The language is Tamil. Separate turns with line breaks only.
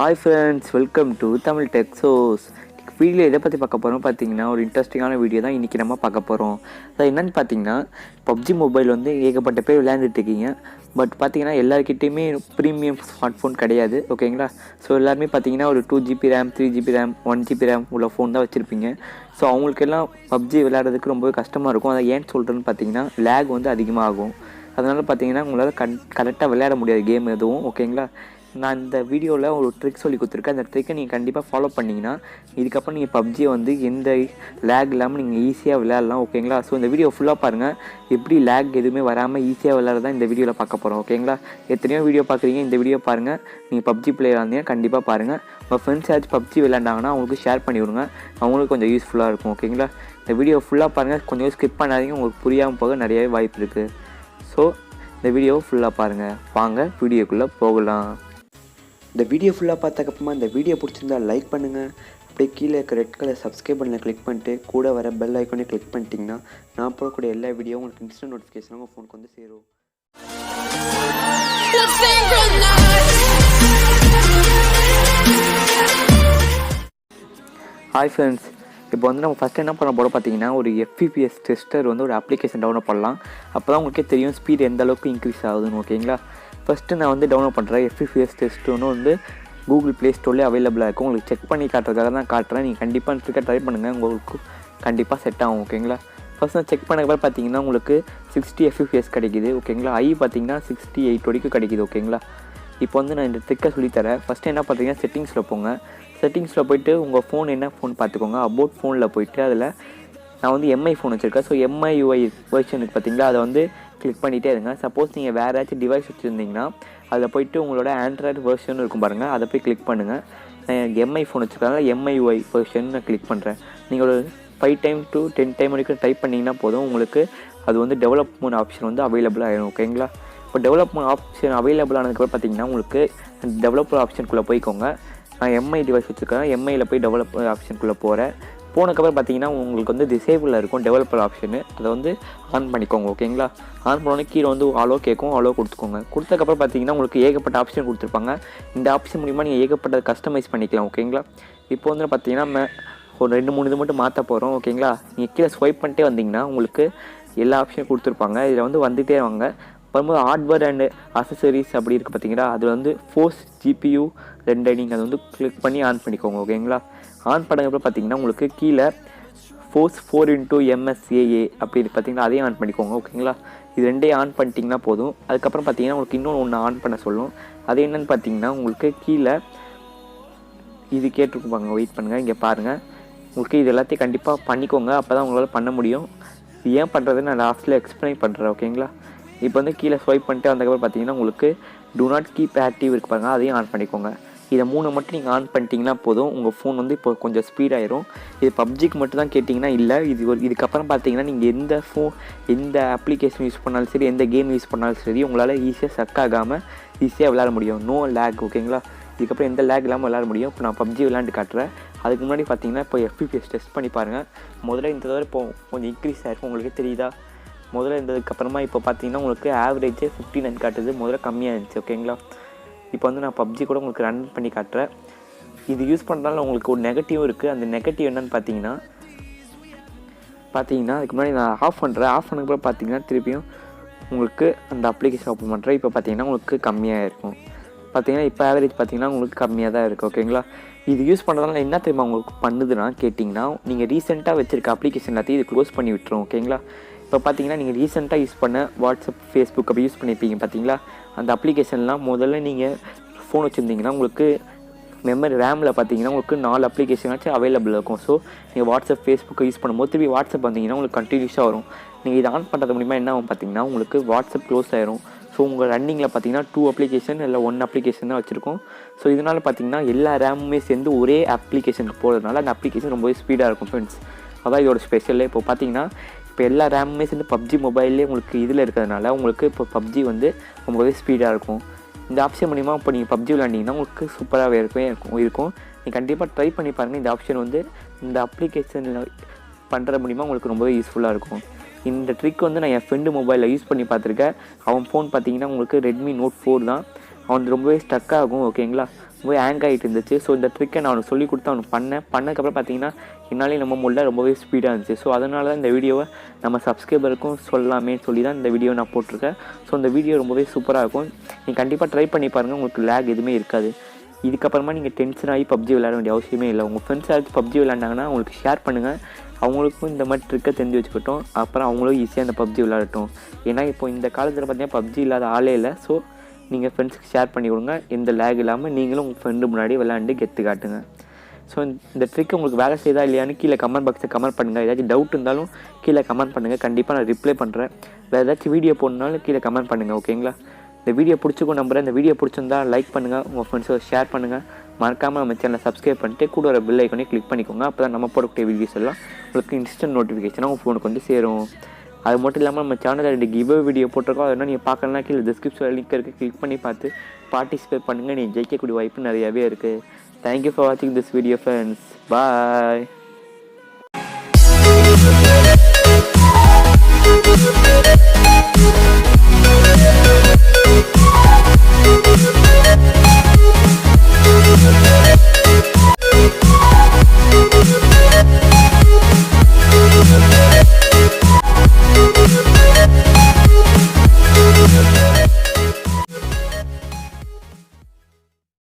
Hi friends, welcome to Tamil tech shows. Video எதை பற்றி பார்க்க போகிறோம் பார்த்தீங்கன்னா, ஒரு இன்ட்ரெஸ்டிங்கான வீடியோ தான் இன்றைக்கி நம்ம பார்க்க போகிறோம். அது என்னென்னு பார்த்தீங்கன்னா, பப்ஜி மொபைல் வந்து ஏகப்பட்ட பேர் விளையாண்டுட்டு இருக்கீங்க. பட் பார்த்தீங்கன்னா எல்லாருக்கிட்டேயுமே ப்ரீமியம் ஸ்மார்ட் ஃபோன் கிடையாது, ஓகேங்களா? ஸோ எல்லாருமே பார்த்தீங்கன்னா ஒரு 2GB RAM, 3GB RAM, 1GB RAM உள்ள ஃபோன் தான் வச்சுருப்பீங்க. ஸோ அவங்களுக்கெல்லாம் பப்ஜி விளையாடுறதுக்கு ரொம்பவே கஷ்டமாக இருக்கும். அதை ஏன்னு சொல்கிறேன்னு பார்த்தீங்கன்னா, லேக் வந்து அதிகமாகும். அதனால் பார்த்தீங்கன்னா உங்களால் கரெக்டாக விளையாட முடியாது கேம் எதுவும், ஓகேங்களா? நான் இந்த வீடியோவில் ஒரு ட்ரிக் சொல்லி கொடுத்துருக்கேன். அந்த ட்ரிக்கை நீங்கள் கண்டிப்பாக ஃபாலோ பண்ணிங்கன்னா இதுக்கப்புறம் நீங்கள் பப்ஜியை வந்து எந்த லேக் இல்லாமல் நீங்கள் ஈஸியாக விளையாடலாம், ஓகேங்களா? ஸோ இந்த வீடியோ ஃபுல்லாக பாருங்கள். எப்படி லேக் எதுவுமே வராமல் ஈஸியாக விளையாடுறதா இந்த வீடியோவில் பார்க்க போகிறோம், ஓகேங்களா? எத்தனையோ வீடியோ பார்க்குறீங்க, இந்த வீடியோ பாருங்கள். நீங்கள் பப்ஜி பிளேயராக இருந்தீங்கன்னா கண்டிப்பாக பாருங்கள். உங்கள் ஃப்ரெண்ட்ஸ் யாச்சும் பப்ஜி விளையாண்டாங்கன்னா அவங்களுக்கு ஷேர் பண்ணி விடுங்க, அவங்களுக்கு கொஞ்சம் யூஸ்ஃபுல்லாக இருக்கும், ஓகேங்களா? இந்த வீடியோ ஃபுல்லாக பாருங்கள், கொஞ்சம் ஸ்கிப் பண்ணாதீங்க, உங்களுக்கு புரியாமல் போக நிறையவே வாய்ப்பு இருக்குது. ஸோ இந்த வீடியோ ஃபுல்லாக பாருங்கள். வாங்க வீடியோக்குள்ளே போகலாம். இந்த வீடியோ ஃபுல்லாக பார்த்ததுக்கப்புறமா இந்த வீடியோ பிடிச்சிருந்தா லைக் பண்ணுங்கள். அப்படியே கீழே இருக்க ரெட் கலர் சப்ஸ்கிரைப் பண்ணல கிளிக் பண்ணிட்டு கூட வர பெல் ஐக்கானே கிளிக் பண்ணிட்டீங்கன்னா நான் போடக்கூடிய எல்லா வீடியோ உங்களுக்கு இன்ஸ்டன்ட் நோட்டிஃபிகேஷன் உங்கள் ஃபோனுக்கு வந்து சேரும். ஹாய் ஃப்ரெண்ட்ஸ், இப்போ வந்து நம்ம ஃபஸ்ட்டு என்ன பண்ண போகிறோம் பார்த்தீங்கன்னா, ஒரு FPS டெஸ்டர் வந்து ஒரு அப்ளிகேஷன் டவுன்லோட் பண்ணலாம். அப்போ தான் உங்களுக்கே தெரியும் ஸ்பீட் எந்த அளவுக்கு இன்க்ரீஸ் ஆகுதுன்னு, ஓகேங்களா? ஃபஸ்ட்டு நான் வந்து டவுன்லோட் பண்ணுறேன். FPS டெஸ்ட் ஒன்று வந்து கூகுள் ப்ளே ஸ்டோர்லேயே அவைலபிளாக இருக்கும். உங்களுக்கு செக் பண்ணி காட்டுறதுக்காக தான் காட்டுறேன். நீங்கள் கண்டிப்பாக ட்ரிக்கை ட்ரை பண்ணுங்கள், உங்களுக்கு கண்டிப்பாக செட் ஆகும், ஓகேங்களா? ஃபஸ்ட் நான் செக் பண்ண பார்த்தீங்கன்னா உங்களுக்கு 60 FPS கிடைக்குது, ஓகேங்களா? பார்த்தீங்கன்னா 68 வரைக்கும் கிடைக்குது, ஓகேங்களா? இப்போ வந்து நான் இந்த ட்ரிக்கை சொல்லித்தரேன். ஃபஸ்ட்டு என்ன பார்த்தீங்கன்னா செட்டிங்ஸில் போங்க. செட்டிங்ஸில் போய்ட்டு உங்கள் ஃபோன் என்ன ஃபோன் பார்த்துக்கோங்க. அபவுட் ஃபோனில் போய்ட்டு அதில் நான் வந்து MI ஃபோன் வச்சுருக்கேன். ஸோ MIUI வெர்ஷனுக்கு பார்த்தீங்களா, அதை வந்து கிளிக் பண்ணிகிட்டே இருங்க. சப்போஸ் நீங்கள் வேறு ஏதாச்சும் டிவைஸ் வச்சுருந்தீங்கன்னா அதில் போய்ட்டு உங்களோட ஆண்ட்ராய்டு வெர்ஷன் இருக்கும் பாருங்கள், அதை போய் கிளிக் பண்ணுங்கள். நான் MI ஃபோன் வச்சுருக்காங்க, MIUI வெர்ஷன் நான் கிளிக் பண்ணுறேன். நீங்கள் ஒரு 5 டைம் to 10 டைம் வரைக்கும் டைப் பண்ணிங்கன்னா போதும், உங்களுக்கு அது வந்து டெவலப்மெண்ட் ஆப்ஷன் வந்து அவைலபிளாக ஆகிடும், ஓகேங்களா? இப்போ டெவலப்மெண்ட் ஆப்ஷன் அவைலபிள் ஆனதுக்கப்புறம் பார்த்தீங்கன்னா உங்களுக்கு டெவலப்பர் ஆப்ஷனுக்குள்ளே போய்க்கோங்க. நான் MI டிவைஸ் வச்சுருக்கேன், MIயில் போய் டெவலப்பர் ஆப்ஷனுக்குள்ளே போகிறேன். போனதுக்கப்புறம் பார்த்தீங்கன்னா உங்களுக்கு வந்து டிசேபிளில் இருக்கும் டெவலப்பர் ஆப்ஷனு, அதை வந்து ஆன் பண்ணிக்கோங்க, ஓகேங்களா? ஆன் பண்ணோன்னே கீழே வந்து அலோ கேட்கும், அலோ கொடுத்துக்கோங்க. கொடுத்ததுக்கப்புறம் பார்த்தீங்கன்னா உங்களுக்கு ஏகப்பட்ட ஆப்ஷன் கொடுத்துருப்பாங்க. இந்த ஆப்ஷன் மூலிமா நீங்கள் ஏகப்பட்ட கஸ்டமைஸ் பண்ணிக்கலாம், ஓகேங்களா? இப்போ வந்து பார்த்தீங்கன்னா ஒரு 2-3 இது மட்டும் மாற்ற போகிறோம், ஓகேங்களா? நீங்கள் கீழே ஸ்வைப் பண்ணிட்டே வந்தீங்கன்னா உங்களுக்கு எல்லா ஆப்ஷனும் கொடுத்துருப்பாங்க. இதில் வந்து வந்துகிட்டே வாங்க. வரும்போது ஹார்ட்வேர் அண்டு அசசரிஸ் அப்படி இருக்குது பார்த்தீங்களா, அதில் வந்து ஃபோர்ஸ் GPU ரெண்டரிங் அதை வந்து கிளிக் பண்ணி ஆன் பண்ணிக்கோங்க, ஓகேங்களா? ஆன் பண்ணதுக்கப்புறம் பார்த்தீங்கன்னா உங்களுக்கு கீழே ஃபோர்ஸ் 4x MSAA அப்படி பார்த்தீங்கன்னா அதையும் ஆன் பண்ணிக்கோங்க, ஓகேங்களா? இது ரெண்டையும் ஆன் பண்ணிட்டீங்கன்னா போதும். அதுக்கப்புறம் பார்த்தீங்கன்னா உங்களுக்கு இன்னொன்று ஆன் பண்ண சொல்லும். அது என்னென்னு பார்த்தீங்கன்னா உங்களுக்கு கீழே இது கேட்டுருப்பாங்க, வெயிட் பண்ணுங்கள், இங்கே பாருங்கள். உங்களுக்கு இது எல்லாத்தையும் கண்டிப்பாக பண்ணிக்கோங்க, அப்போ தான் உங்களால் பண்ண முடியும். இது ஏன் பண்ணுறதுன்னு நான் லாஸ்ட்டில் எக்ஸ்பிளைன் பண்ணுறேன், ஓகேங்களா? இப்போ வந்து கீழே ஸ்வைப் பண்ணிட்டு வந்ததுக்கப்புறம் பார்த்தீங்கன்னா உங்களுக்கு டூ நாட் கீப் ஆக்டிவ் இருக்கு பாருங்க, அதையும் ஆன் பண்ணிக்கோங்க. இதை 3 மட்டும் நீங்கள் ஆன் பண்ணிட்டீங்கன்னா போதும், உங்கள் ஃபோன் வந்து இப்போ கொஞ்சம் ஸ்பீடாயிரும். இது பப்ஜிக்கு மட்டும் தான் கேட்டிங்கன்னா இல்லை, இதுக்கப்புறம் பார்த்தீங்கன்னா நீங்கள் எந்த அப்ளிகேஷன் யூஸ் பண்ணாலும் சரி, எந்த கேம் யூஸ் பண்ணாலும் சரி, உங்களால் ஈஸியாக ஸ்டக் ஆகாமல் ஈஸியாக விளையாட முடியும். நோ லேக், ஓகேங்களா? இதுக்கப்புறம் எந்த லேக் இல்லாமல் விளையாட முடியும். இப்போ நான் பப்ஜி விளையாண்டு காட்டுறேன். அதுக்கு முன்னாடி பார்த்தீங்கன்னா இப்போ FPS டெஸ்ட் பண்ணி பாருங்கள். முதல்ல இந்த தடவை இப்போ கொஞ்சம் இன்க்ரீஸ் ஆகிருக்கும், உங்களுக்கு தெரியுதா? முதல்ல இருந்ததுக்கப்புறமா இப்போ பார்த்தீங்கன்னா உங்களுக்கு ஆவரேஜே 59 காட்டுது, முதல்ல கம்மியாக இருந்துச்சு, ஓகேங்களா? இப்போ வந்து நான் பப்ஜி கூட உங்களுக்கு ரன் பண்ணி காட்டுறேன். இது யூஸ் பண்ணுறதால உங்களுக்கு ஒரு நெகட்டிவ் இருக்குது. அந்த நெகட்டிவ் என்னென்னு பார்த்தீங்கன்னா அதுக்கு முன்னாடி நான் ஆஃப் பண்ணுறேன். ஆஃப் பண்ணதுக்கப்புறம் பார்த்தீங்கன்னா திருப்பியும் உங்களுக்கு அந்த அப்ளிகேஷன் ஓப்பன் பண்ணுறேன். இப்போ பார்த்தீங்கன்னா உங்களுக்கு கம்மியாக இருக்கும். பார்த்தீங்கன்னா இப்போ ஆவரேஜ் பார்த்தீங்கன்னா உங்களுக்கு கம்மியாக தான் இருக்குது, ஓகேங்களா? இது யூஸ் பண்ணுறதால என்ன தெரியுமா உங்களுக்கு பண்ணுதுன்னா கேட்டிங்கன்னா, நீங்கள் ரீசெண்டாக வச்சுருக்க அப்ளிகேஷன் எல்லாத்தையும் இது க்ளோஸ் பண்ணி விட்டுரும், ஓகேங்களா? இப்போ பார்த்தீங்கன்னா நீங்கள் ரீசெண்டாக யூஸ் பண்ண வாட்ஸ்அப், ஃபேஸ்புக் அப்படி யூஸ் பண்ணியிருப்பீங்க பார்த்தீங்களா, அந்த அப்ளிகேஷன்லாம் முதல்ல நீங்கள் ஃபோன் வச்சுருந்தீங்கன்னா உங்களுக்கு மெமரி ரேமில் பார்த்தீங்கன்னா உங்களுக்கு 4 அப்ளிகேஷனாச்சும் அவைலபிள் இருக்கும். ஸோ நீங்கள் வாட்ஸ்அப், ஃபேஸ்புக்கை யூஸ் பண்ணும்போது திருப்பி வாட்ஸ்அப் வந்தீங்கன்னா உங்களுக்கு கண்டினியூஸாக வரும். நீங்கள் இதை ஆன் பண்ணுறது மூலிமா என்ன ஆகும் பார்த்தீங்கன்னா உங்களுக்கு வாட்ஸ்அப் க்ளோஸ் ஆயிரும். ஸோ உங்கள் ரன்னிங்கில் பார்த்தீங்கன்னா 2 அப்ளிகேஷன் இல்லை 1 அப்ளிகேஷன் தான் வச்சுருக்கோம். ஸோ இதனால் பார்த்தீங்கன்னா எல்லா ரேமுமே சேர்ந்து ஒரே அப்ளிகேஷனுக்கு போகிறதுனால அந்த அப்ளிகேஷன் ரொம்பவே ஸ்பீடாக இருக்கும் ஃப்ரெண்ட்ஸ். அதான் இதோட ஸ்பெஷலே. இப்போ பார்த்தீங்கன்னா இப்போ எல்லா ரேமுமே சேர்ந்து பப்ஜி மொபைல்லே உங்களுக்கு இதில் இருக்கிறதுனால உங்களுக்கு இப்போ பப்ஜி வந்து ரொம்பவே ஸ்பீடாக இருக்கும். இந்த ஆப்ஷன் மூலிமா இப்போ நீங்கள் பப்ஜி விளையாண்டிங்கன்னா உங்களுக்கு சூப்பராகவே இருக்கும். நீங்கள் கண்டிப்பாக ட்ரை பண்ணி பாருங்கள். இந்த ஆப்ஷன் வந்து இந்த அப்ளிகேஷனில் பண்ணுற மூலிமா உங்களுக்கு ரொம்பவே யூஸ்ஃபுல்லாக இருக்கும். இந்த ட்ரிக் வந்து நான் என் ஃப்ரெண்டு மொபைலில் யூஸ் பண்ணி பார்த்துருக்கேன். அவன் ஃபோன் பார்த்தீங்கன்னா உங்களுக்கு Redmi Note 4 தான். அவனுக்கு ரொம்பவே ஸ்டக் ஆகும். ஓகேங்களா, ரொம்பவே ஹேங் ஆகிட்டு இருந்துச்சு. ஸோ இந்த ட்ரிக்கை நான் அவனுக்கு சொல்லி கொடுத்து அவனுக்கு பண்ணதுக்கப்புறம் பார்த்தீங்கன்னா என்னாலே நம்ம முடியல, ரொம்பவே ஸ்பீடாக இருந்துச்சு. ஸோ அதனால தான் இந்த வீடியோவை நம்ம சப்ஸ்கிரைபருக்கும் சொல்லலாமே சொல்லி தான் இந்த வீடியோ நான் போட்டிருக்கேன். ஸோ இந்த வீடியோ ரொம்பவே சூப்பராக இருக்கும். நீங்கள் கண்டிப்பாக ட்ரை பண்ணி பாருங்கள், உங்களுக்கு லேக் எதுவுமே இருக்காது. இதுக்கப்புறமா நீங்கள் டென்ஷன் ஆகி பப்ஜி விளையாட வேண்டிய அவசியமே இல்லை. உங்கள் ஃப்ரெண்ட்ஸ் யாராச்சும் பப்ஜி விளையாண்டாங்கன்னா அவங்களுக்கு ஷேர் பண்ணுங்கள், அவங்களுக்கும் இந்த மாதிரி ட்ரிக்கை தெரிஞ்சு வச்சுக்கிட்டோம். அப்புறம் அவங்களும் ஈஸியாக அந்த பப்ஜி விளையாடட்டும். ஏன்னா இப்போ இந்த காலத்தில் பார்த்தீங்கன்னா பப்ஜி இல்லாத ஆளே இல்லை. ஸோ நீங்கள் ஃப்ரெண்ட்ஸுக்கு ஷேர் பண்ணி கொடுங்க, எந்த லேக் இல்லாமல் நீங்களும் உங்கள் ஃப்ரெண்டு முன்னாடி விளையாண்டு கெத்து காட்டுங்க. ஸோ இந்த ட்ரிக் உங்களுக்கு வேலை செய்தா இல்லையான்னு கீழே கமெண்ட் பாக்ஸில் கமெண்ட் பண்ணுங்கள். ஏதாச்சும் டவுட் இருந்தாலும் கீழே கமெண்ட் பண்ணுங்கள், கண்டிப்பாக நான் ரிப்ளை பண்ணுறேன். வேறு ஏதாச்சும் வீடியோ போடணுனாலும் கீழே கமெண்ட் பண்ணுங்கள். ஓகேங்களா, இந்த வீடியோ பிடிச்சிக்கும் நம்புறேன். இந்த வீடியோ பிடிச்சிருந்தா லைக் பண்ணுங்கள், உங்கள் ஃப்ரெண்ட்ஸோட ஷேர் பண்ணுங்கள். மறக்காமல் நம்ம சேனலை சப்ஸ்கிரைப் பண்ணிட்டு கூட ஒரு பெல் ஐக்கானே கிளிக் பண்ணிக்கோங்க. அப்போ தான் நம்ம போடக்கூடிய வீடியோஸ் எல்லாம் உங்களுக்கு இன்ஸ்டன்ட் நோட்டிஃபிகேஷனாக உங்கள் ஃபோனுக்கு வந்து சேரும். அது மட்டும் இல்லாமல் நம்ம சேனலில் 2 கிவ்அவே வீடியோ போட்டிருக்கோம். அதனால் நீங்கள் பார்க்கலன்னா கீழே டிஸ்கிரிப்ஷனில் லிங்க் இருக்குது, கிளிக் பண்ணி பார்த்து பார்ட்டிசிபேட் பண்ணுங்கள். நீங்கள் ஜெயிக்கக்கூடிய வாய்ப்பு நிறையாவே இருக்குது. Thank you for watching this video, friends. Bye.